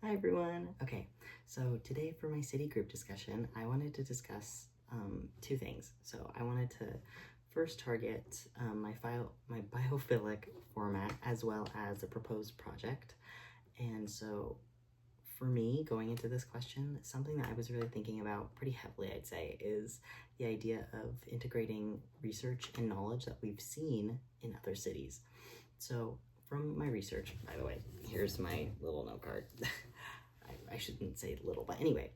Hi everyone. Okay, so today for my city group discussion, I wanted to discuss two things. So I wanted to first target my biophilic format as well as a proposed project. And so for me, going into this question, something that I was really thinking about pretty heavily, I'd say, is the idea of integrating research and knowledge that we've seen in other cities. So from my research, by the way, here's my little note card. I shouldn't say little, but anyway,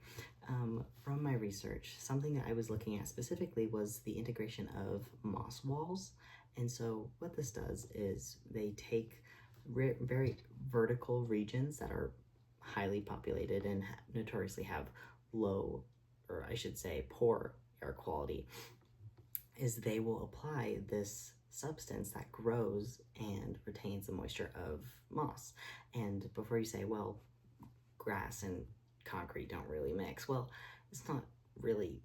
from my research, something that I was looking at specifically was the integration of moss walls. And so what this does is they take very vertical regions that are highly populated and notoriously have low, or I should say poor air quality, is they will apply this substance that grows and retains the moisture of moss. And before you say, well, grass and concrete don't really mix, well, it's not really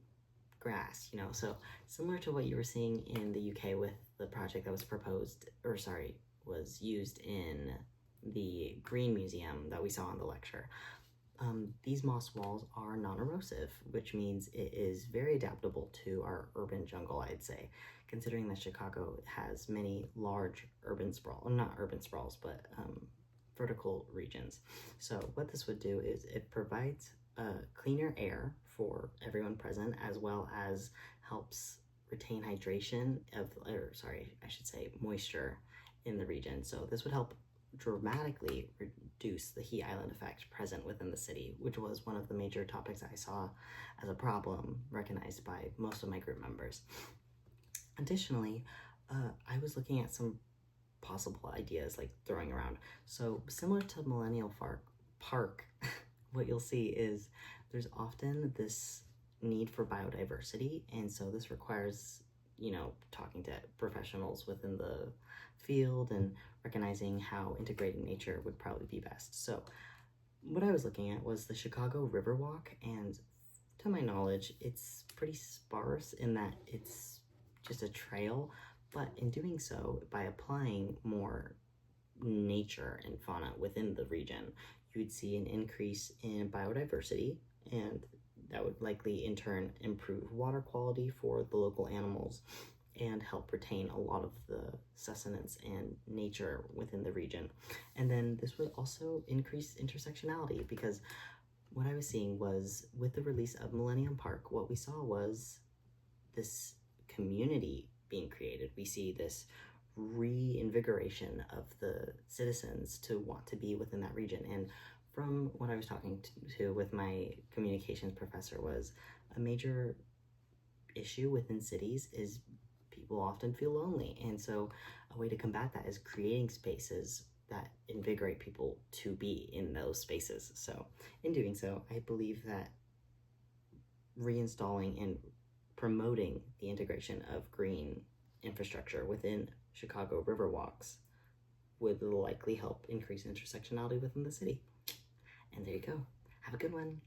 grass, you know. So similar to what you were seeing in the UK with the project that was was used in the Green Museum that we saw in the lecture. These moss walls are non-erosive, which means it is very adaptable to our urban jungle, I'd say, considering that Chicago has many large urban not urban sprawls, but vertical regions. So what this would do is it provides cleaner air for everyone present, as well as helps retain hydration moisture in the region. So this would help dramatically reduce the heat island effect present within the city, which was one of the major topics I saw as a problem recognized by most of my group members. Additionally, I was looking at some possible ideas like throwing around. So similar to Millennial Park, what you'll see is there's often this need for biodiversity, and so this requires, you know, talking to professionals within the field and recognizing how integrating nature would probably be best. So what I was looking at was the Chicago Riverwalk, and to my knowledge, it's pretty sparse in that it's just a trail, but in doing so, by applying more nature and fauna within the region, you would see an increase in biodiversity, and that would likely in turn improve water quality for the local animals and help retain a lot of the sustenance and nature within the region. And then this would also increase intersectionality, because what I was seeing was with the release of Millennium Park, what we saw was this community being created. We see this reinvigoration of the citizens to want to be within that region. And from what I was talking to with my communications professor, was a major issue within cities is people often feel lonely. And so a way to combat that is creating spaces that invigorate people to be in those spaces. So in doing so, I believe that reinstalling and promoting the integration of green infrastructure within Chicago Riverwalks would likely help increase intersectionality within the city. And there you go. Have a good one.